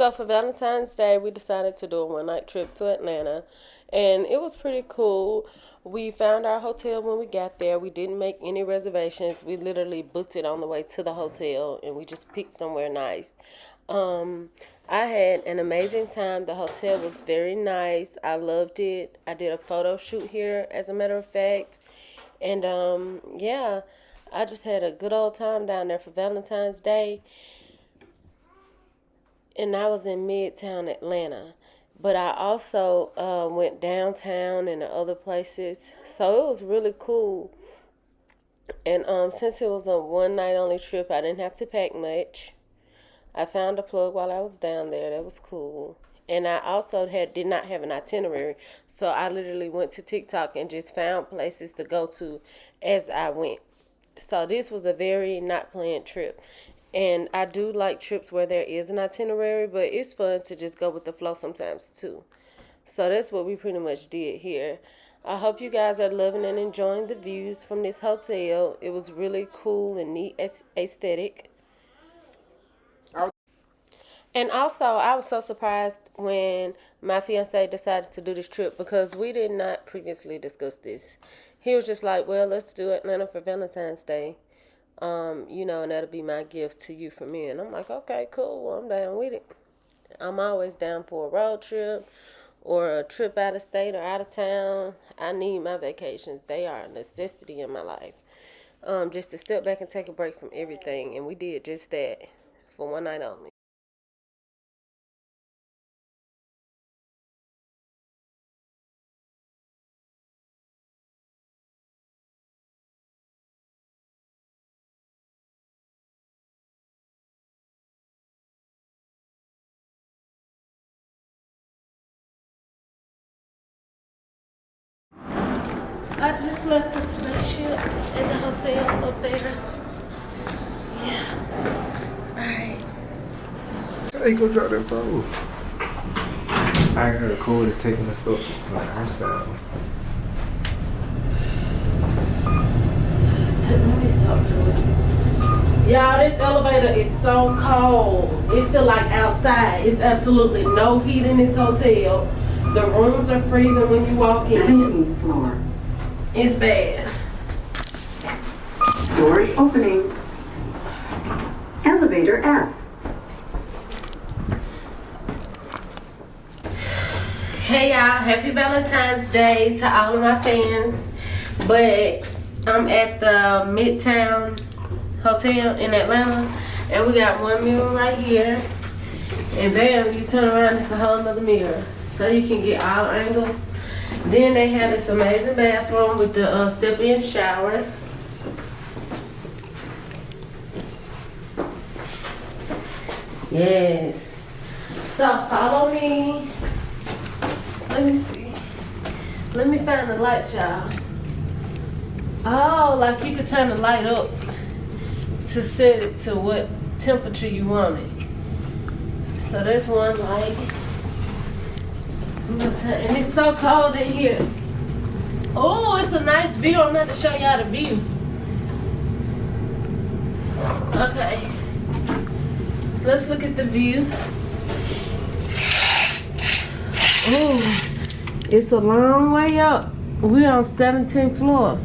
So for Valentine's Day, we decided to do a one-night trip to Atlanta, and it was pretty cool. We found our hotel when we got there. We didn't make any reservations. We literally booked it on the way to the hotel, and we just picked somewhere nice. I had an amazing time. The hotel was very nice. I loved it. I did a photo shoot here, as a matter of fact. And yeah, I just had a good old time down there for Valentine's Day. And I was in Midtown Atlanta. But I also went downtown and other places. So it was really cool. And since it was a one night only trip, I didn't have to pack much. I found a plug while I was down there. That was cool. And I also did not have an itinerary. So I literally went to TikTok and just found places to go to as I went. So this was a very not planned trip. And I do like trips where there is an itinerary, but it's fun to just go with the flow sometimes too. So that's what we pretty much did here. I hope you guys are loving and enjoying the views from this hotel. It was really cool and neat aesthetic. And also, I was so surprised when my fiance decided to do this trip because we did not previously discuss this. He was just like, well, let's do Atlanta for Valentine's Day. And that'll be my gift to you from me. And I'm like, okay, cool. I'm down with it. I'm always down for a road trip or a trip out of state or out of town. I need my vacations. They are a necessity in my life. Just to step back and take a break from everything. And we did just that for one night only. I just left the spaceship in the hotel up there. Yeah. Alright. Hey, go drop that phone. I heard Cole is taking the stuff on our side. Let me talk to it. Y'all, this elevator is so cold. It feel like outside. It's absolutely no heat in this hotel. The rooms are freezing when you walk in. 17th floor. It's bad. Doors opening. Elevator F. Hey y'all, happy Valentine's Day to all of my fans. But I'm at the Midtown Hotel in Atlanta, and we got one mirror right here. And bam, you turn around, it's a whole nother mirror. So you can get all angles. Then they had this amazing bathroom with the step-in shower. Yes. So follow me. Let me see. Let me find the light, y'all. Oh, like you could turn the light up to set it to what temperature you want it. So there's one light. And it's so cold in here. Oh, it's a nice view. I'm going to show y'all the view. Okay. Let's look at the view. Ooh, it's a long way up. We're on 17th floor.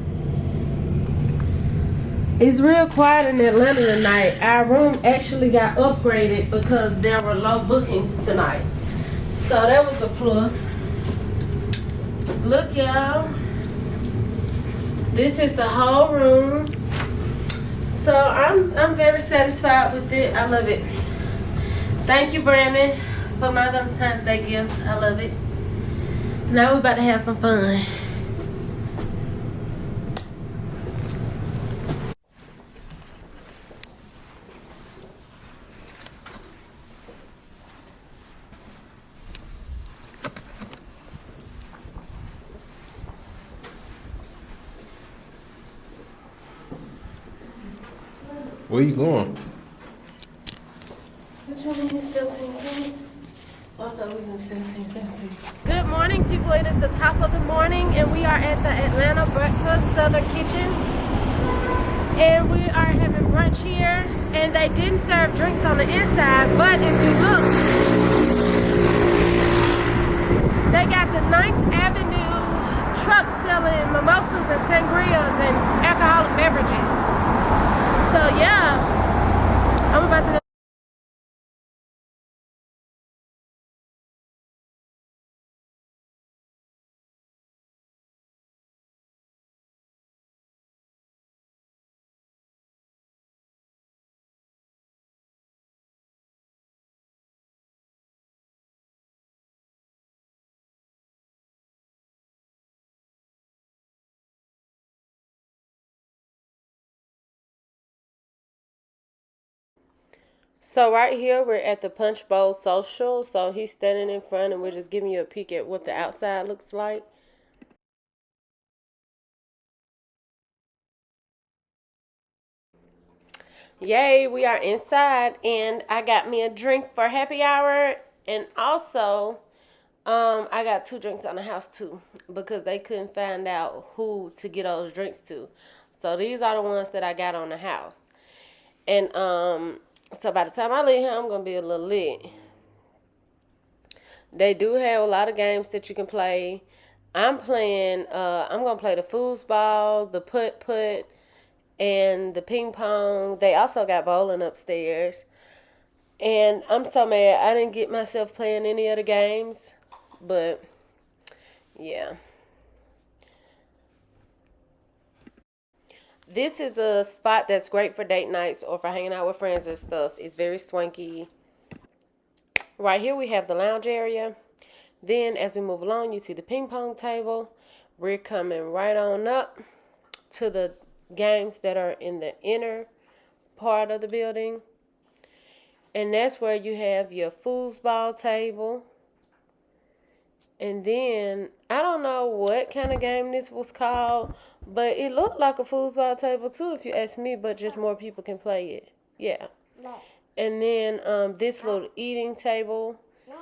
It's real quiet in Atlanta tonight. Our room actually got upgraded because there were low bookings tonight. So that was a plus. Look, y'all. This is the whole room. So I'm very satisfied with it. I love it. Thank you, Brandon, for my Valentine's Day gift. I love it. Now we're about to have some fun. Where you going? Which one is 17? Oh, I thought we were 17. Good morning, people. It is the top of the morning, and we are at the Atlanta Breakfast Southern Kitchen. And we are having brunch here, and they didn't serve drinks on the inside, but if you look, They got the 9th Avenue truck selling mimosas and sangrias and alcoholic beverages. So yeah, I'm about to go. So right here, we're at the Punch Bowl Social. So he's standing in front and we're just giving you a peek at what the outside looks like. Yay, we are inside and I got me a drink for happy hour. And also, I got 2 drinks on the house too because they couldn't find out who to get those drinks to. So these are the ones that I got on the house. And so by the time I leave here, I'm gonna be a little lit. They do have a lot of games that you can play. I'm gonna play the foosball, the putt, and the ping pong. They also got bowling upstairs. And I'm so mad I didn't get myself playing any of the games. But yeah. This is a spot that's great for date nights or for hanging out with friends and stuff. It's very swanky. Right here we have the lounge area. Then as we move along, you see the ping pong table. We're coming right on up to the games that are in the inner part of the building. And that's where you have your foosball table. And then, I don't know what kind of game this was called, but it looked like a foosball table too, if you ask me, but just more people can play it. Yeah. No. And then this little eating table. No.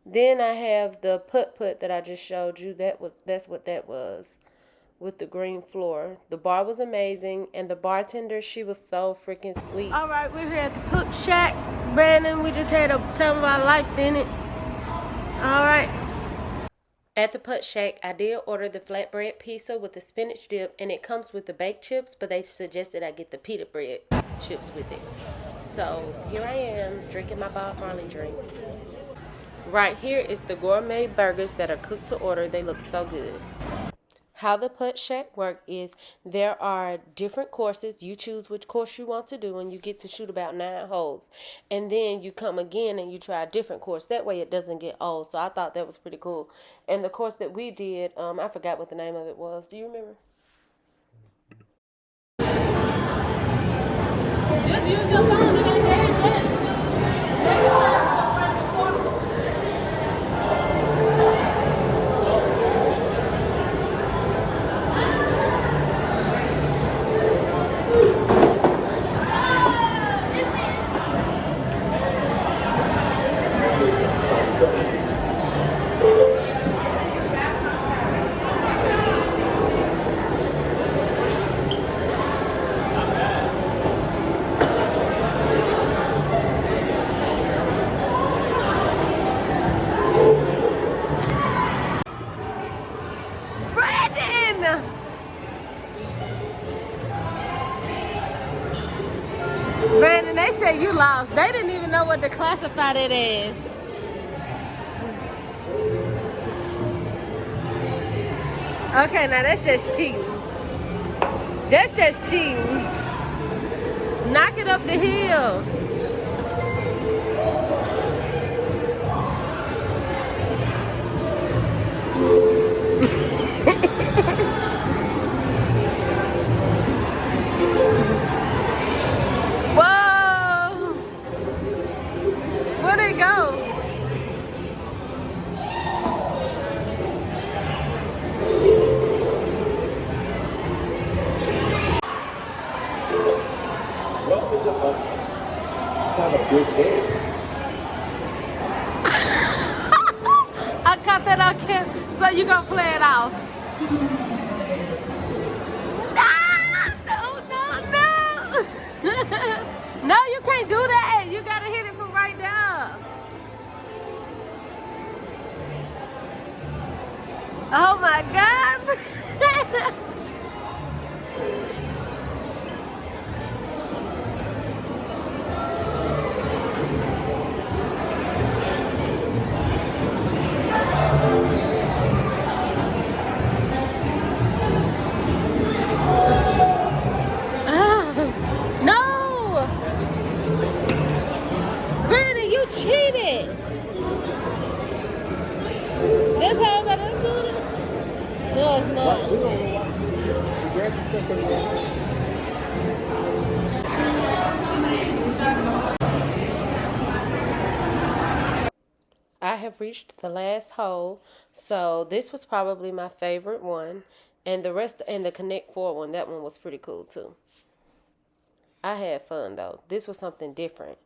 Then I have the putt that I just showed you. That's what that was with the green floor. The bar was amazing, and the bartender, she was so freaking sweet. All right, we're here at the PuttShack. Brandon, we just had a time of our life, didn't it? All right. At the PuttShack, I did order the flatbread pizza with the spinach dip, and it comes with the baked chips, but they suggested I get the pita bread chips with it. So here I am drinking my Bob Marley drink. Right here is the gourmet burgers that are cooked to order. They look so good. How the PuttShack work is there are different courses. You choose which course you want to do, and you get to shoot about 9 holes. And then you come again and you try a different course. That way it doesn't get old. So I thought that was pretty cool. And the course that we did, I forgot what the name of it was. Do you remember? Just use your phone. You can get it. Brandon, they said you lost. They didn't even know what to classify it as. Okay, now that's just cheating. That's just cheating. Knock it up the hill. Whoa! Where'd it go? Welcome to PuttShack. Have a good day. I caught that on camera, so you gonna play it off. No, you can't do that. You gotta hit it from right there. Oh my God. No! Brandon, you cheated! That's how everybody else doing it? No, it's not. We don't know why. The grabbing stuff is I have reached the last hole, so this was probably my favorite one, and the rest and the Connect 4 one, that one was pretty cool too. I had fun though. This was something different.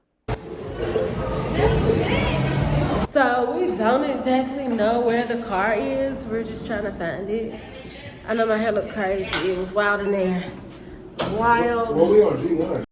So we don't exactly know where the car is. We're just trying to find it. I know my hair looked crazy. It was wild in there. Wild. Well, we on G1.